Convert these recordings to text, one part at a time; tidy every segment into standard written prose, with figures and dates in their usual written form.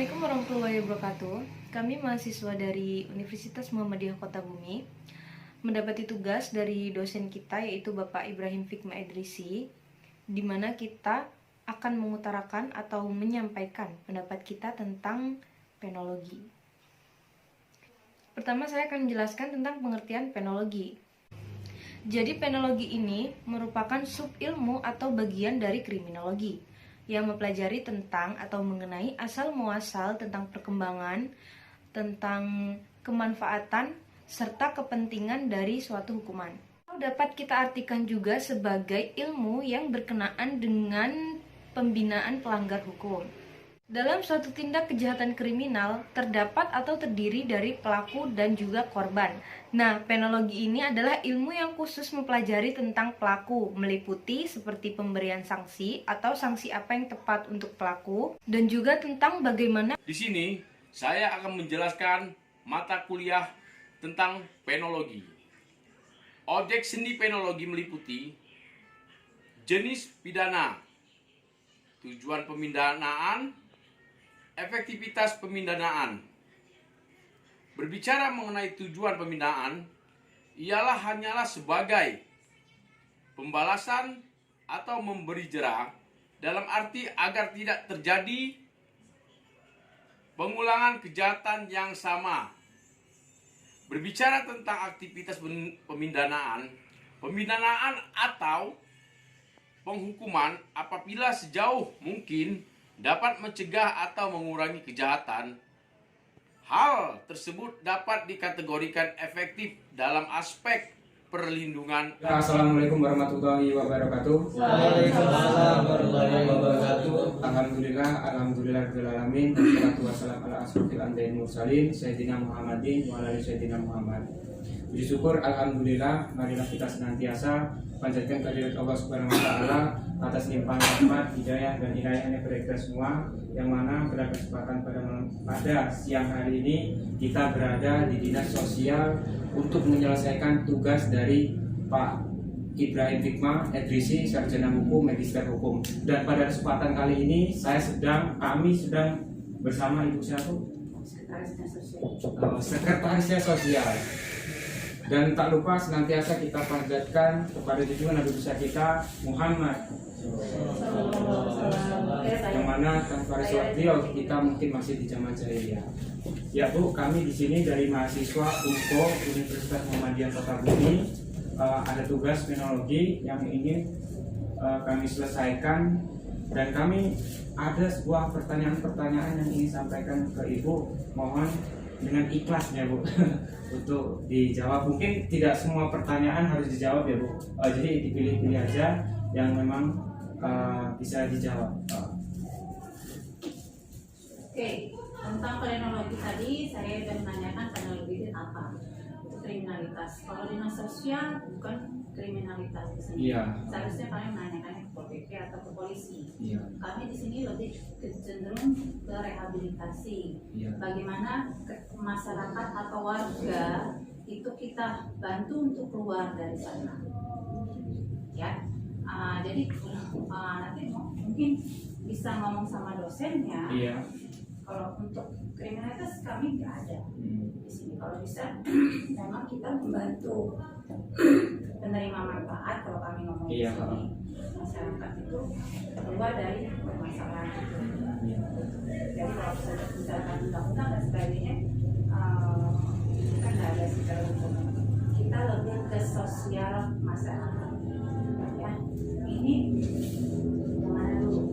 Assalamualaikum warahmatullahi wabarakatuh. Kami mahasiswa dari Universitas Muhammadiyah Kota Bumi mendapati tugas dari dosen kita yaitu Bapak Ibrahim Fikma Edrisi, di mana kita akan mengutarakan atau menyampaikan pendapat kita tentang penologi. Pertama saya akan menjelaskan tentang pengertian penologi. Jadi penologi ini merupakan sub-ilmu atau bagian dari kriminologi yang mempelajari tentang atau mengenai asal-muasal tentang perkembangan, tentang kemanfaatan, serta kepentingan dari suatu hukuman. Dapat kita artikan juga sebagai ilmu yang berkenaan dengan pembinaan pelanggar hukum. Dalam suatu tindak kejahatan kriminal, terdapat atau terdiri dari pelaku dan juga korban. Nah, penologi ini adalah ilmu yang khusus mempelajari tentang pelaku, meliputi seperti pemberian sanksi atau sanksi apa yang tepat untuk pelaku, dan juga tentang bagaimana. Di sini, saya akan menjelaskan mata kuliah tentang penologi. Objek sendi penologi meliputi jenis pidana, tujuan pemindanaan, efektivitas pemindanaan. Berbicara mengenai tujuan pemindanaan, ialah hanyalah sebagai pembalasan atau memberi jera dalam arti agar tidak terjadi pengulangan kejahatan yang sama. Berbicara tentang aktivitas pemindanaan atau penghukuman apabila sejauh mungkin dapat mencegah atau mengurangi kejahatan. Hal tersebut dapat dikategorikan efektif dalam aspek perlindungan. Assalamualaikum warahmatullahi wabarakatuh. Waalaikumsalam warahmatullahi wabarakatuh. Alhamdulillahirrahmanirrahim. Wassalatu wassalamu ala asyrofil anbiya'i wal mursalin Sayyidina Muhammadin wa ala ali Sayyidina Muhammad. Puji syukur alhamdulillah, marilah kita senantiasa panjatkan kehadirat Allah Subhanahu wa taala atas limpahan rahmat, hidayah dan inayahnya kepada kita semua, yang mana pada kesempatan pada siang hari ini kita berada di Dinas Sosial untuk menyelesaikan tugas dari Pak Ibrahim Fikma Edrisi, Sarjana Hukum, Magister Hukum. Dan pada kesempatan kali ini kami sedang bersama Ibu siapa? Sekretarisnya Sosial. Dan tak lupa senantiasa kita panjatkan kepada junjungan Nabi besar kita Muhammad, yang mana tanpa riset beliau kita mungkin masih di zaman jahiliyah. Ya Bu, kami di sini dari mahasiswa UNPO Universitas Muhammadiyah Kota Bumi ada tugas penologi yang ingin kami selesaikan, dan kami ada sebuah pertanyaan-pertanyaan yang ingin sampaikan ke Ibu. Mohon dengan ikhlasnya Bu untuk dijawab. Mungkin tidak semua pertanyaan harus dijawab ya Bu, jadi dipilih-pilih aja yang memang bisa dijawab. Oke, tentang penologi tadi saya sudah menanyakan penologi itu apa? Itu kriminalitas. Kalau dinas sosial bukan kriminalitas di sini. Iya. Seharusnya kalian menanyakan ke Pol PP atau ke polisi. Iya. Kami di sini lebih cenderung ke rehabilitasi. Iya. Bagaimana masyarakat atau warga itu kita bantu untuk keluar dari sana. Ya. Jadi nanti mungkin bisa ngomong sama dosennya. Iya. Kalau untuk kriminalitas kami nggak ada di sini. Kalau bisa, memang kita membantu penerima manfaat. Kalau kami ngomong di sini, masyarakat itu keluar dari permasalahan. Iya. Jadi kalau misalkan undang-undang dan sebagainya, itu kan nggak ada secara hukum. Kita lebih ke sosial masyarakat. Ya, ini gimana dulu?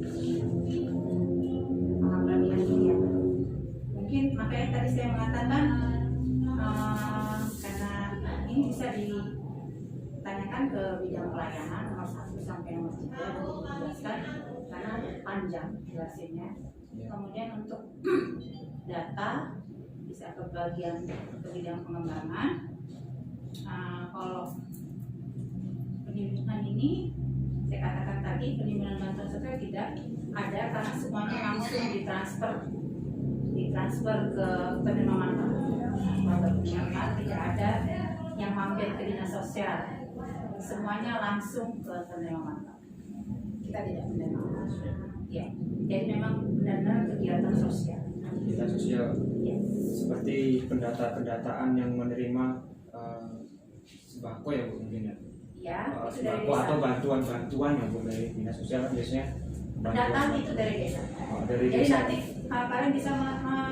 Mungkin makanya tadi saya mengatakan karena ini bisa ditanyakan ke bidang pelayanan nomor 1 sampai nomor 3 untuk dijelaskan karena panjang jelasinnya. Kemudian untuk data bisa ke bagian ke bidang pengembangan. Kalau penimbunan ini saya katakan tadi, penimbunan bantuan sosial tidak ada karena semuanya langsung ditransfer ke penerima manfaat. Tidak ada yang mampir ke dinas sosial, semuanya langsung ke penerima manfaat. Kita tidak menerima. Ya, jadi memang benar-benar kegiatan sosial. dinas sosial Ya. seperti pendataan yang menerima sembako ya Bu mungkin ya. Ya, itu dari Sembako desa. atau bantuan ya Bu dari dinas sosial kan biasanya Pendataan itu dari desa. dari Jadi desa. nanti kalian bisa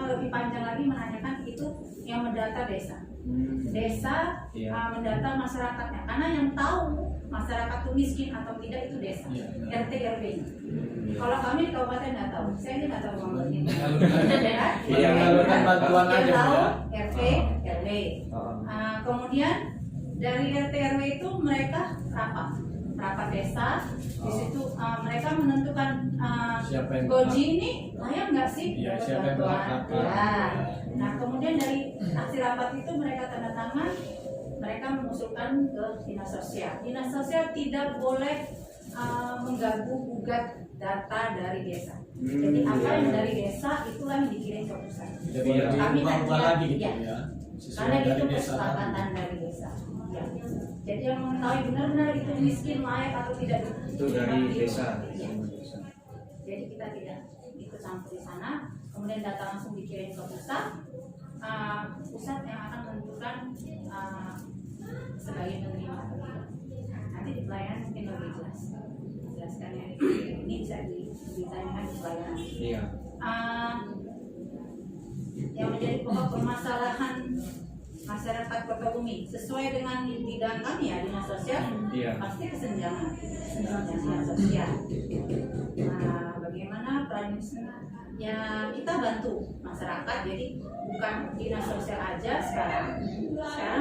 lebih panjang lagi menanyakan itu yang mendata desa. Desa Iya. mendata masyarakatnya, karena yang tahu masyarakat itu miskin atau tidak itu desa, Iya. RT RW. Kalau kami di kabupaten nggak tahu, saya ini nggak tahu ngomong ini. Iya, Menyalurkan bantuan Yang aja Bu tahu ya. RT RW. Oh. Kemudian dari RT RW itu mereka rapat desa. Di situ mereka menentukan Siapa yang Goji ini layak nggak sih Iya, dapat siapa yang bantuan? berhak apa? Ya. Nah kemudian dari hasil rapat itu mereka tanda tangan, mereka mengusulkan ke dinas sosial. Dinas sosial tidak boleh mengganggu gugat data dari desa. Jadi apa yang dari desa itulah yang dikirim ke pusat. Tidak Iya. boleh Kami diubah-ubah nanti- lagi gitu ya. ya. Karena Sesuai itu dari desa. kesepakatan dari desa. Ya. Jadi yang mengetahui benar-benar itu miskin layak atau tidak Itu dari desa. Ya. Jadi kita tidak ikut campur di sana. Kemudian data langsung dikirim ke pusat. Pusat yang akan menentukan sebagai penerima atau tidak. Nanti di pelayanan mungkin lebih jelas. Jelaskan ya. Ini bisa ditanyakan di pelayanan. Iya. Yang menjadi pokok permasalahan masyarakat Kota Bumi sesuai dengan bidang kami ya dinas sosial, Iya. pasti kesenjangan sosial. Bagaimana peran ya kita bantu masyarakat, jadi bukan dinas sosial aja sekarang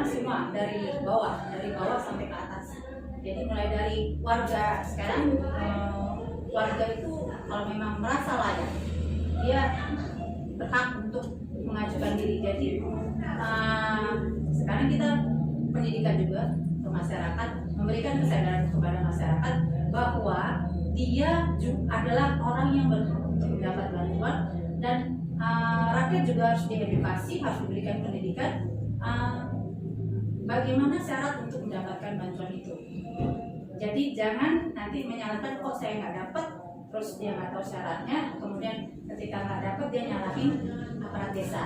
semua dari bawah sampai ke atas. Jadi mulai dari warga sekarang warga itu kalau memang merasa layak dia berhak untuk mengajukan diri. Jadi sekarang kita pendidikan juga ke masyarakat, memberikan kesadaran kepada masyarakat bahwa dia adalah orang yang berhak untuk mendapat bantuan, dan rakyat juga harus diedukasi, harus diberikan pendidikan bagaimana syarat untuk mendapatkan bantuan itu. Jadi jangan nanti menyalahkan kok saya nggak dapat, terus dia nggak tahu syaratnya, kemudian ketika nggak dapat dia nyalahin aparat desa.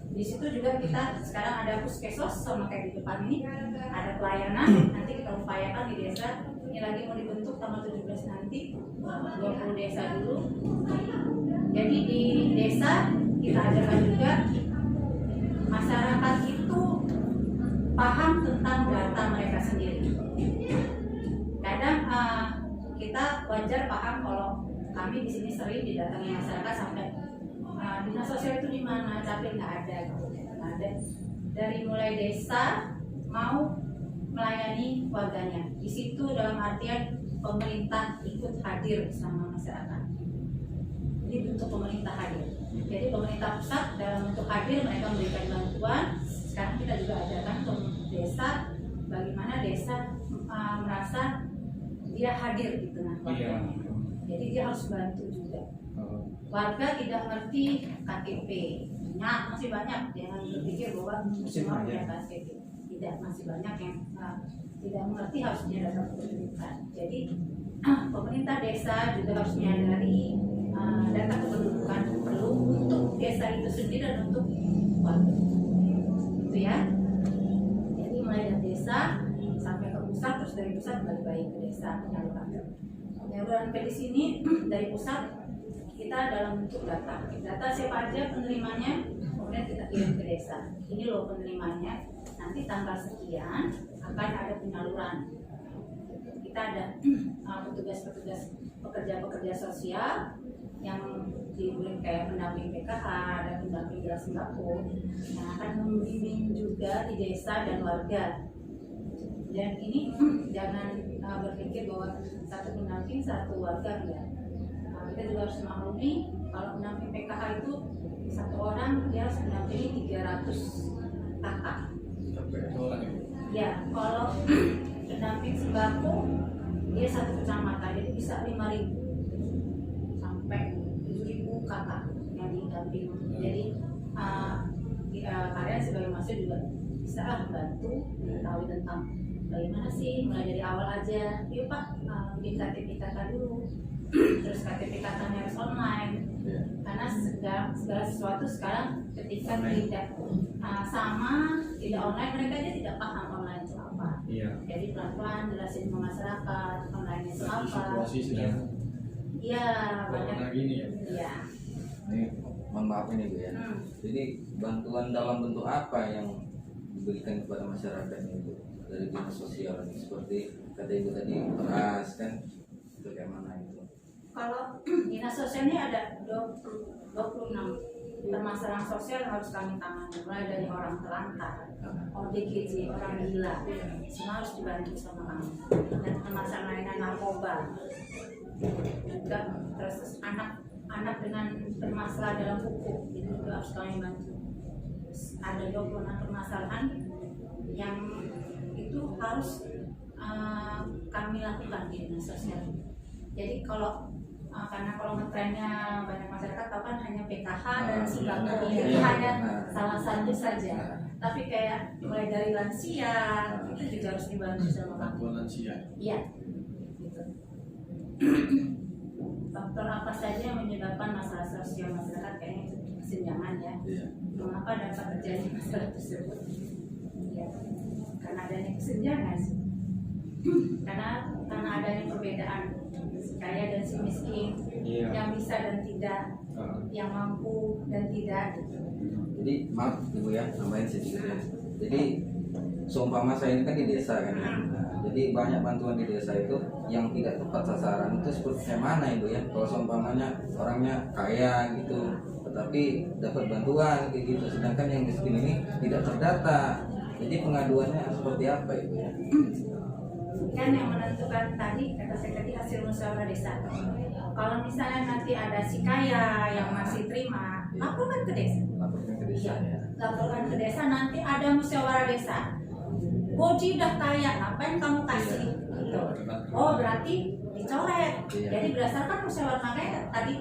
Di situ juga kita sekarang ada puskesos sama kayak di depan ini, ada pelayanan. Nanti kita upayakan di desa ini lagi mau dibentuk tanggal 17 nanti, 20 desa dulu. Jadi di desa kita ajarkan juga masyarakat itu paham tentang data mereka sendiri. Kadang kita wajar paham kalau kami di sini sering didatangi masyarakat sampai dinas sosial itu di mana, tapi nggak ada gitu. Ada dari mulai desa mau melayani warganya. Di situ dalam artian pemerintah ikut hadir sama masyarakat. Jadi bentuk pemerintah hadir. Jadi pemerintah pusat dalam bentuk hadir mereka memberikan bantuan. Sekarang kita juga ajarkan ke desa bagaimana desa merasa dia hadir di tengah warga. Iya. Jadi dia harus bantu juga. Warga tidak ngerti KTP, masih banyak. Jangan berpikir bahwa semua punya KTP. Tidak, masih banyak yang tidak mengerti harusnya data kependudukan. Jadi pemerintah desa juga harus menyadari data kependudukan perlu untuk desa itu sendiri dan untuk warga. Itu ya. Jadi mulai dari desa sampai ke pusat, terus dari pusat balik ke desa penyaluran ke di sini dari pusat kita dalam bentuk data siapa aja penerimanya, kemudian kita kirim ke desa. Ini loh penerimanya, nanti tanggal sekian akan ada penyaluran. Kita ada petugas-petugas pekerja sosial yang diberi kayak pendamping PKH, ada pendamping jelas sembako yang akan membimbing juga di desa dan warga. Dan ini jangan berpikir bahwa satu pendamping satu warga, enggak. Kita juga harus maklumi kalau pendamping PKH itu satu orang dia harus mendampingi 300 kakak. Ya, kalau pendamping sembako dia satu kecamatan, jadi bisa 5.000 sampai 7.000 kakak yang didampingi. Jadi kalian sebagai mahasiswa juga bisa bantu mengetahui tentang bagaimana sih mulai dari awal aja. Yuk Pak, bikin KTP kakak dulu. Terus KTP kakaknya harus online, Karena segala sesuatu sekarang ketika tidak sama, tidak online, mereka aja tidak paham online itu apa. Iya. Jadi pelan-pelan jelasin ke masyarakat online itu Satu apa. situasi sedang Iya, banyak. corona gini ya. Iya. Ini mohon maaf ini Bu ya. Jadi bantuan dalam bentuk apa yang diberikan kepada masyarakat ini Bu dari dinas sosial ini, seperti kata Ibu tadi beras kan, bagaimana itu? Kalau dinas sosial ini ada 26 permasalahan sosial yang harus kami tangani, mulai dari orang terlantar, ODGJ, orang gila, semua harus dibantu sama kami. Dan permasalahan lainnya narkoba, juga terus anak dengan bermasalah dalam hukum, itu juga harus kami bantu. Terus ada 26 permasalahan yang itu harus kami lakukan di dinas sosial. Jadi karena kalau ngetrennya banyak masyarakat tahu kan hanya PKH dan sembako, itu hanya salah satu saja. Tapi kayak mulai dari lansia itu juga harus dibantu sama kami. Bantuan lansia. Iya. Gitu. Faktor apa saja yang menyebabkan masalah sosial masyarakat, kayaknya itu kesenjangan ya. Mengapa dapat terjadi masalah tersebut? Ya, karena adanya kesenjangan. Karena adanya perbedaan kaya dan si miskin, yang bisa dan tidak, yang mampu dan tidak. Jadi maaf Ibu ya, nambahin sedikit ya. Jadi seumpama saya ini kan di desa kan ya. Nah, jadi banyak bantuan di desa itu yang tidak tepat sasaran itu seperti kayak mana Ibu ya? Kalau seumpamanya orangnya kaya gitu, tetapi dapat bantuan kayak gitu, sedangkan yang miskin ini tidak terdata. Jadi pengaduannya seperti apa Ibu ya? Kan yang menentukan tadi kata saya tadi hasil musyawarah desa. Kalau misalnya nanti ada si kaya yang masih terima, laporkan ke desa. Laporkan ke desa ya. Laporkan ke desa, nanti ada musyawarah desa. Boji udah kaya, ngapain kamu kasih? Gitu. Oh berarti dicoret. Jadi berdasarkan musyawarah, makanya tadi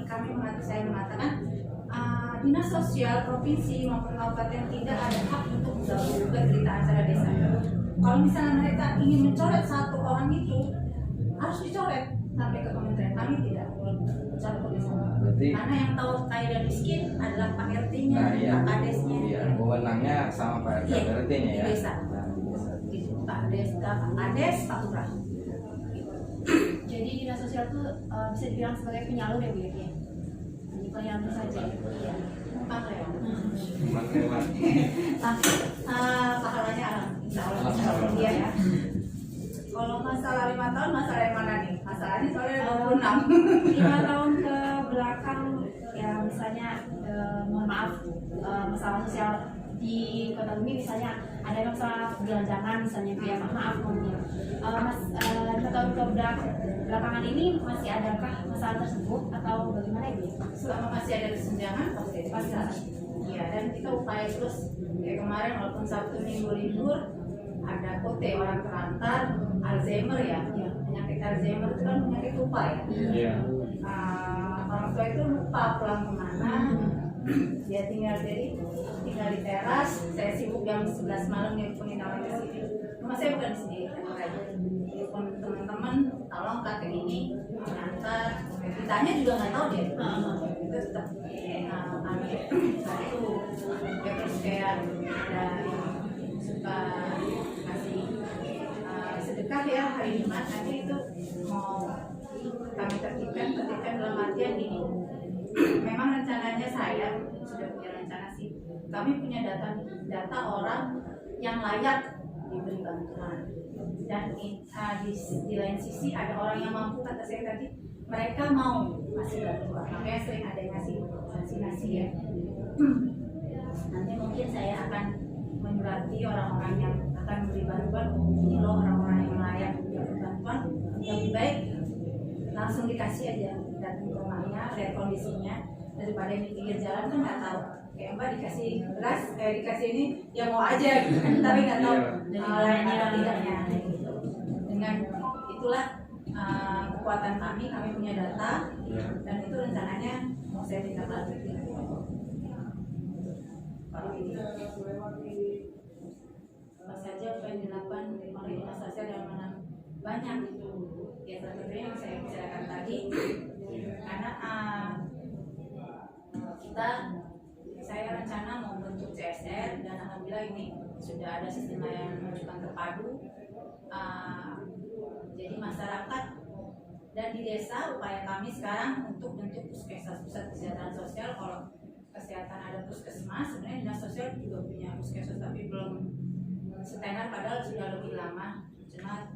saya mengatakan dinas sosial provinsi maupun kabupaten tidak ada hak untuk mengganggu berita acara desa. Kalau misalnya mereka ingin mencoret satu orang itu, harus dicoret sampai ke kementerian. Kami tidak boleh mencoret ke desa. Karena yang tahu kaya dan miskin adalah Pak RT-nya, Pak Kades-nya. Iya, wewenangnya sama Pak RT-nya ya. Di desa. Pak Kades, Pak Kades, Pak Lurah. Jadi dinas sosial itu bisa dibilang sebagai penyalur ya Bu ya? Hanya penyalur saja. Iya. Pahalanya insya Allah iya ya. Kalau masalah 5 tahun, masalah yang mana nih? Masalahnya soalnya 26. 5 tahun ke belakang ya, misalnya mohon maaf, masalah sosial di Kota Bumi misalnya ada masalah gelandangan misalnya Bu ya, maaf ngomongnya. 5 tahun ke belakangan ini masih adakah masalah tersebut atau bagaimana Bu? Selama masih ada kesenjangan pasti ada. Iya, dan kita upaya terus. Kayak kemarin walaupun Sabtu Minggu libur, ada OT orang terlantar, Alzheimer ya. Penyakit Alzheimer itu kan penyakit lupa ya. Iya. Orang tua itu lupa pulang kemana, dia tinggal di teras. Saya sibuk jam 11 malam nelponin orang ke sini. Rumah saya bukan di sini, telepon teman-teman, tolong kakek ini mengantar. Ditanya juga nggak tahu dia. Itu tetap kami satu. Terus kayak ada yang suka kasih sedekah ya hari Jumat, nanti itu mau kami tertibkan dalam artian ini. Memang rencananya saya sudah punya rencana sih. Kami punya data orang yang layak diberi bantuan. Dan di lain sisi ada orang yang mampu, kata saya tadi, mereka mau ngasih bantuan. Makanya sering ada yang ngasih ya. Nanti mungkin saya akan menyurati orang-orang yang akan memberi bantuan. Ini loh orang-orang yang layak diberi bantuan. Lebih baik langsung dikasih aja, datang ke rumahnya, lihat kondisinya, daripada di pinggir jalan kan nggak tahu. Kayak Mbak dikasih beras, dikasih ini, ya mau aja, tapi nggak tahu lainnya atau tidaknya. Gitu. Dengan itulah kekuatan kami punya data, dan itu rencananya mau saya tindak lanjuti. Apa saja apa yang dilakukan oleh dinas sosial dan mana banyak. Ya satunya yang saya bicarakan tadi, karena saya rencana mau bentuk CSR dan alhamdulillah ini sudah ada sistem layanan rujukan terpadu. Jadi masyarakat dan di desa upaya kami sekarang untuk bentuk puskesmas, pusat kesehatan sosial. Kalau kesehatan ada puskesmas, sebenarnya dinas sosial juga punya puskesmas tapi belum setenar, padahal sudah lebih lama. Cuma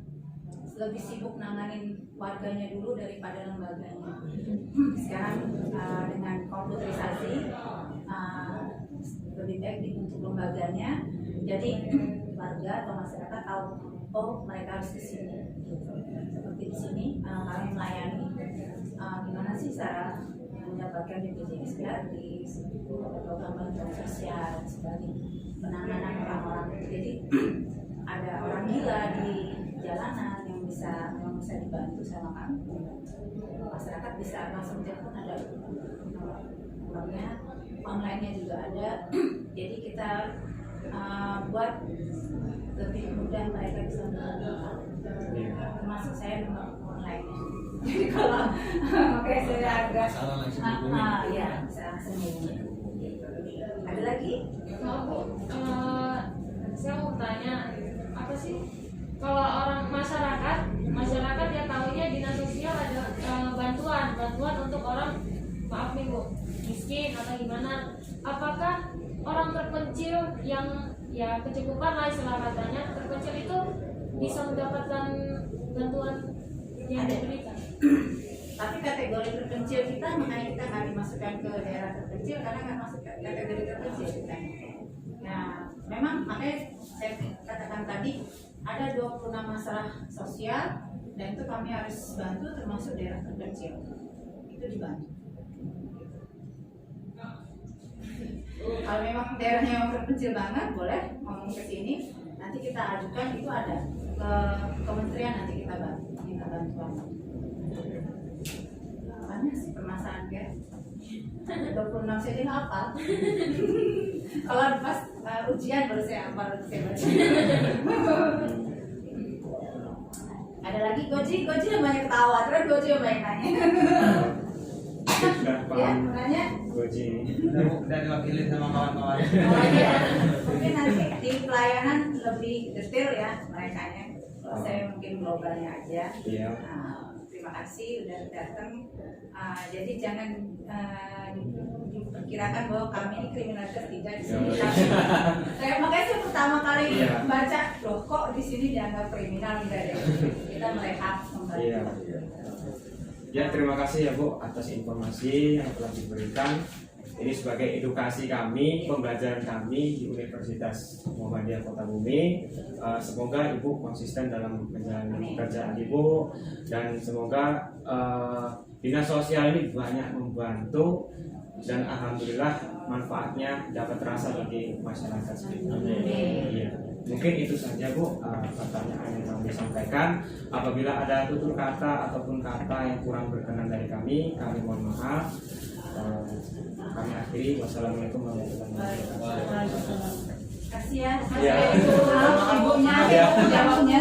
lebih sibuk nanganin warganya dulu daripada lembaganya. Sekarang dengan komputerisasi lebih baik dibentuk lembaganya. Jadi warga atau masyarakat tahu, oh mereka harus ke sini. Seperti di sini kami melayani gimana sih cara mendapatkan BPJS gratis, program bantuan sosial sebagai penanganan orang-orang. Jadi ada orang gila di jalanan yang bisa dibantu sama kami. Masyarakat bisa langsung telepon, ada nomornya, online-nya juga ada. Jadi kita buat lebih mudah mereka bisa mendapatkan, termasuk saya nomor online-nya. Jadi kalau makanya saya agak ya bisa langsung hubungi. Ada lagi? Maaf Bu, saya mau tanya, apa sih kalau orang masyarakat ya tahunya dinas sosial ada bantuan untuk orang, maaf nih Bu, miskin atau gimana? Apakah orang terpencil yang ya kecukupan lah istilah katanya, terpencil itu bisa mendapatkan bantuan yang diberikan? Tapi kategori terpencil kita, makanya kita nggak dimasukkan ke daerah terpencil karena nggak masuk ke kategori terpencil kita. Nah, memang makanya saya katakan tadi ada 26 masalah sosial dan itu kami harus bantu, termasuk daerah terpencil. Itu dibantu. Kalau memang daerahnya yang terpencil banget, boleh ngomong ke sini. Nanti kita ajukan, itu ada ke kementerian, nanti kita bantu, minta bantuan. Banyak sih permasalahan ya. 26 saya tidak hafal. Kalau pas ujian baru saya hafal, baca. Ada lagi Goji yang banyak ketawa, terus Goji yang banyak nanya. Ya, nanya. Goji. Udah diwakilin sama kawan-kawan. Oh iya, mungkin nanti di pelayanan lebih detail ya mereka nya. Saya mungkin globalnya aja. Iya. Terima kasih udah datang. Jadi jangan diperkirakan bahwa kami ini kriminalitas tidak di sini. Saya makanya saya pertama kali baca, loh kok di sini dianggap kriminal, enggak deh. Kita merehab membantu. Iya. Ya, terima kasih ya Bu atas informasi yang telah diberikan. Ini sebagai edukasi kami, pembelajaran kami di Universitas Muhammadiyah Kota Bumi. Semoga Ibu konsisten dalam menjalani pekerjaan Ibu dan semoga dinas sosial ini banyak membantu dan alhamdulillah manfaatnya dapat terasa bagi masyarakat sekitar. Iya. Mungkin itu saja Bu pertanyaan yang kami sampaikan. Apabila ada tutur kata ataupun kata yang kurang berkenan dari kami mohon maaf. Kami akhiri. Wassalamualaikum warahmatullahi wabarakatuh. Kasih ya. Iya. Ibunya, jawabnya.